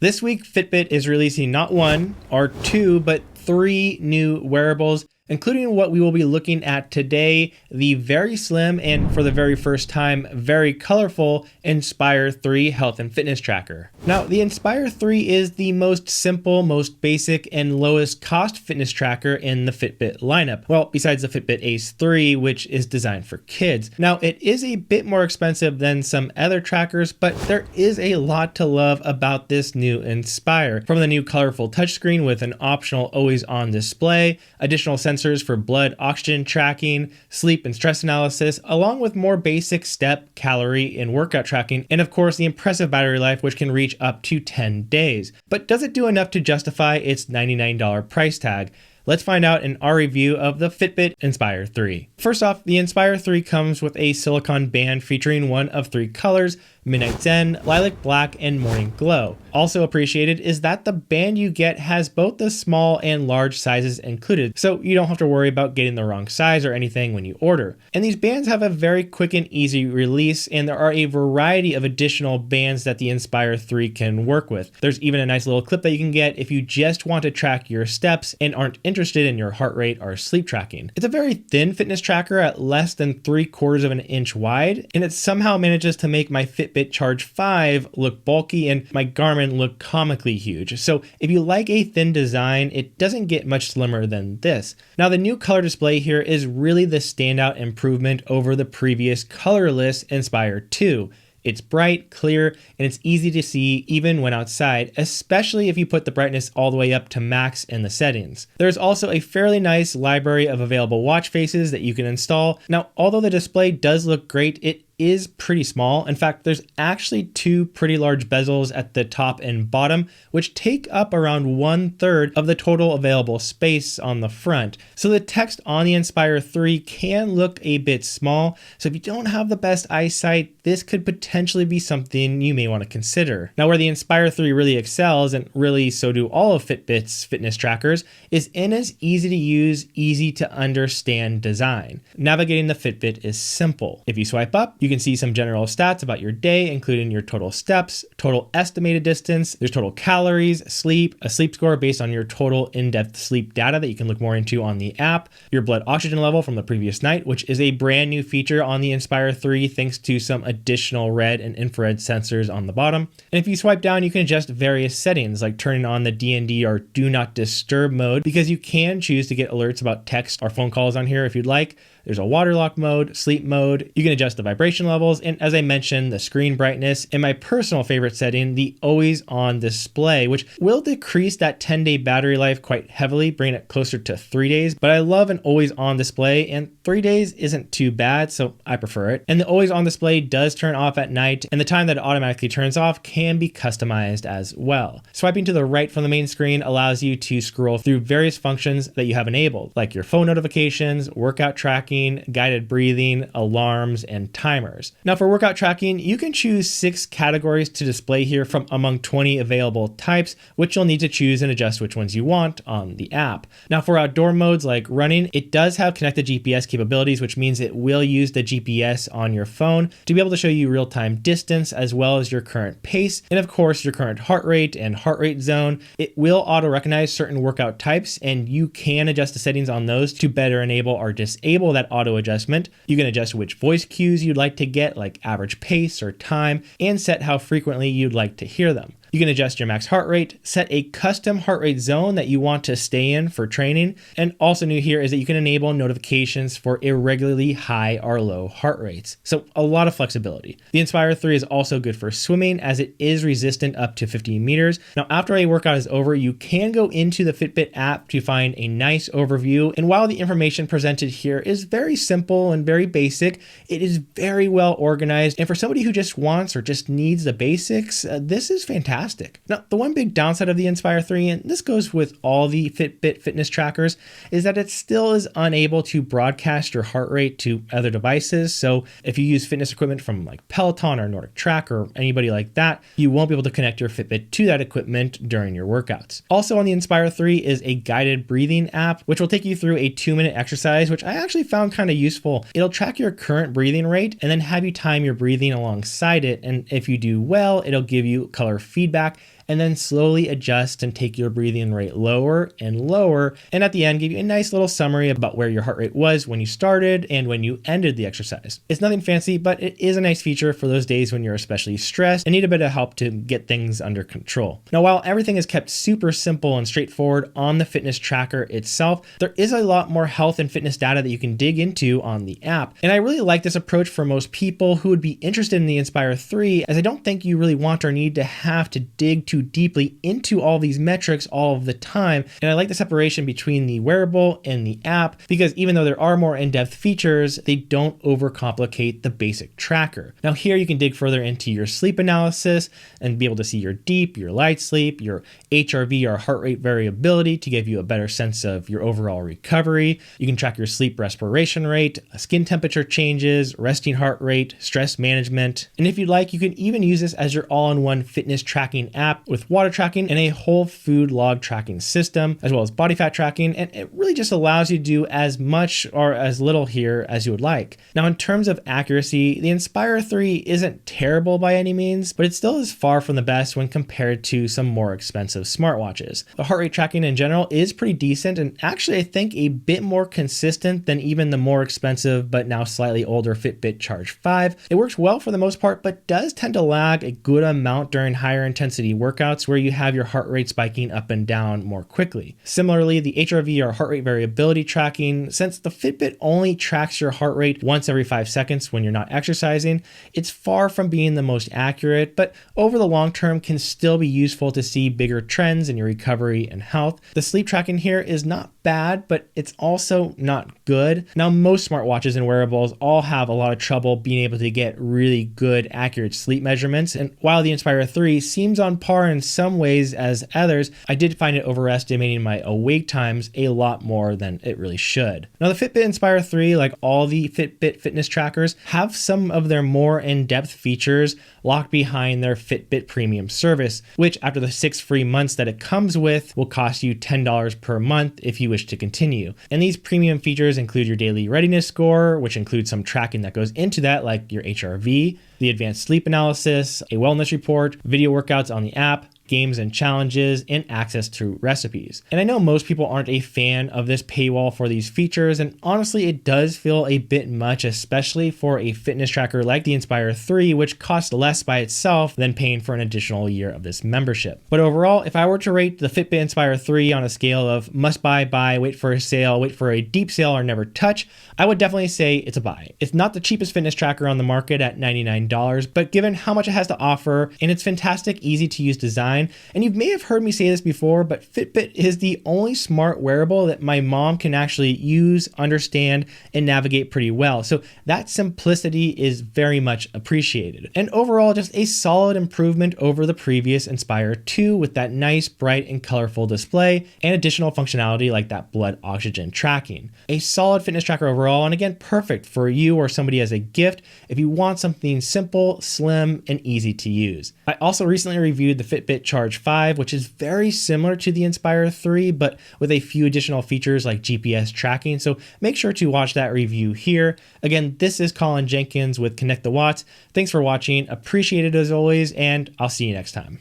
This week, Fitbit is releasing not one or two, but three new wearables, including what we will be looking at today, the very slim and for the very first time, very colorful Inspire 3 health and fitness tracker. Now, the Inspire 3 is the most simple, most basic, and lowest cost fitness tracker in the Fitbit lineup. Well, besides the Fitbit Ace 3, which is designed for kids. Now, it is a bit more expensive than some other trackers, but there is a lot to love about this new Inspire. From the new colorful touchscreen with an optional always-on display, additional sensors for blood oxygen tracking, sleep and stress analysis, along with more basic step, calorie, and workout tracking, and of course the impressive battery life, which can reach up to 10 days. But does it do enough to justify its $99 price tag? Let's find out in our review of the Fitbit Inspire 3. First off, the Inspire 3 comes with a silicone band featuring one of three colors: Midnight Zen, Lilac Black, and Morning Glow. Also appreciated is that the band you get has both the small and large sizes included, so you don't have to worry about getting the wrong size or anything when you order. And these bands have a very quick and easy release, and there are a variety of additional bands that the Inspire 3 can work with. There's even a nice little clip that you can get if you just want to track your steps and aren't interested in your heart rate or sleep tracking. It's a very thin fitness tracker at less than 3/4 of an inch wide, and it somehow manages to make my Fitbit Charge 5 look bulky and my Garmin look comically huge. So if you like a thin design, it doesn't get much slimmer than this. Now, the new color display here is really the standout improvement over the previous colorless Inspire 2. It's bright, clear, and it's easy to see even when outside, especially if you put the brightness all the way up to max in the settings. There's also a fairly nice library of available watch faces that you can install. Now, although the display does look great, it is pretty small. In fact, there's actually two pretty large bezels at the top and bottom, which take up around 1/3 of the total available space on the front. So the text on the Inspire 3 can look a bit small. So if you don't have the best eyesight, this could potentially be something you may want to consider. Now, where the Inspire 3 really excels, and really so do all of Fitbit's fitness trackers, is in its easy to use, easy to understand design. Navigating the Fitbit is simple. If you swipe up, you can see some general stats about your day, including your total steps, total estimated distance, there's total calories, sleep, a sleep score based on your total in-depth sleep data that you can look more into on the app, your blood oxygen level from the previous night, which is a brand new feature on the Inspire 3 thanks to some additional red and infrared sensors on the bottom. And if you swipe down, you can adjust various settings like turning on the DND or do not disturb mode, because you can choose to get alerts about text or phone calls on here if you'd like. There's a water lock mode, sleep mode. You can adjust the vibration levels, and as I mentioned, the screen brightness, and my personal favorite setting, the always on display, which will decrease that 10-day battery life quite heavily, bringing it closer to 3 days. But I love an always on display, and 3 days isn't too bad, so I prefer it. And the always on display does turn off at night, and the time that it automatically turns off can be customized as well. Swiping to the right from the main screen allows you to scroll through various functions that you have enabled, like your phone notifications, workout tracking, guided breathing, alarms, and timers. Now, for workout tracking, you can choose 6 categories to display here from among 20 available types, which you'll need to choose and adjust which ones you want on the app. Now, for outdoor modes like running, it does have connected GPS capabilities, which means it will use the GPS on your phone to be able to show you real-time distance as well as your current pace, and of course your current heart rate and heart rate zone. It will auto-recognize certain workout types, and you can adjust the settings on those to better enable or disable that auto adjustment. You can adjust which voice cues you'd like to get, like average pace or time, and set how frequently you'd like to hear them. You can adjust your max heart rate, set a custom heart rate zone that you want to stay in for training, and also new here is that you can enable notifications for irregularly high or low heart rates. So a lot of flexibility. The Inspire 3 is also good for swimming as it is resistant up to 15 meters. Now, after a workout is over, you can go into the Fitbit app to find a nice overview, and while the information presented here is very simple and very basic, it is very well organized, and for somebody who just wants or just needs the basics, this is fantastic. Now, the one big downside of the Inspire 3, and this goes with all the Fitbit fitness trackers, is that it still is unable to broadcast your heart rate to other devices. So if you use fitness equipment from like Peloton or Nordic Track or anybody like that, you won't be able to connect your Fitbit to that equipment during your workouts. Also on the Inspire 3 is a guided breathing app, which will take you through a 2-minute exercise, which I actually found kind of useful. It'll track your current breathing rate and then have you time your breathing alongside it. And if you do well, it'll give you color feedback and then slowly adjust and take your breathing rate lower and lower. And at the end, give you a nice little summary about where your heart rate was when you started and when you ended the exercise. It's nothing fancy, but it is a nice feature for those days when you're especially stressed and need a bit of help to get things under control. Now, while everything is kept super simple and straightforward on the fitness tracker itself, there is a lot more health and fitness data that you can dig into on the app. And I really like this approach for most people who would be interested in the Inspire 3, as I don't think you really want or need to have to dig too deeply into all these metrics all of the time. And I like the separation between the wearable and the app, because even though there are more in-depth features, they don't overcomplicate the basic tracker. Now here you can dig further into your sleep analysis and be able to see your deep, your light sleep, your HRV or heart rate variability to give you a better sense of your overall recovery. You can track your sleep respiration rate, skin temperature changes, resting heart rate, stress management. And if you'd like, you can even use this as your all-in-one fitness tracking app with water tracking and a whole food log tracking system, as well as body fat tracking. And it really just allows you to do as much or as little here as you would like. Now, in terms of accuracy, the Inspire 3 isn't terrible by any means, but it still is far from the best when compared to some more expensive smartwatches. The heart rate tracking in general is pretty decent, and actually I think a bit more consistent than even the more expensive but now slightly older Fitbit Charge 5. It works well for the most part, but does tend to lag a good amount during higher intensity workouts where you have your heart rate spiking up and down more quickly. Similarly, the HRV or heart rate variability tracking, since the Fitbit only tracks your heart rate once every 5 seconds when you're not exercising, it's far from being the most accurate, but over the long term can still be useful to see bigger trends in your recovery and health. The sleep tracking here is not bad, but it's also not good. Now, most smartwatches and wearables all have a lot of trouble being able to get really good, accurate sleep measurements. And while the Inspire 3 seems on par in some ways as others, I did find it overestimating my awake times a lot more than it really should. Now, the Fitbit Inspire 3, like all the Fitbit fitness trackers, have some of their more in-depth features locked behind their Fitbit Premium service, which after the 6 free months that it comes with will cost you $10 per month if you wish to continue. And these premium features include your daily readiness score, which includes some tracking that goes into that, like your HRV, the advanced sleep analysis, a wellness report, video workouts on the app, games and challenges, and access to recipes. And I know most people aren't a fan of this paywall for these features, and honestly, it does feel a bit much, especially for a fitness tracker like the Inspire 3, which costs less by itself than paying for an additional year of this membership. But overall, if I were to rate the Fitbit Inspire 3 on a scale of must buy, wait for a sale, wait for a deep sale, or never touch, I would definitely say it's a buy. It's not the cheapest fitness tracker on the market at $99, but given how much it has to offer and its fantastic, easy to use design, and you may have heard me say this before, but Fitbit is the only smart wearable that my mom can actually use, understand, and navigate pretty well. So that simplicity is very much appreciated. And overall, just a solid improvement over the previous Inspire 2 with that nice, bright, and colorful display and additional functionality like that blood oxygen tracking. A solid fitness tracker overall, and again, perfect for you or somebody as a gift if you want something simple, slim, and easy to use. I also recently reviewed the Fitbit Charge 5, which is very similar to the Inspire 3, but with a few additional features like GPS tracking. So make sure to watch that review here. Again, this is Colin Jenkins with Connect the Watts. Thanks for watching. Appreciate it as always, and I'll see you next time.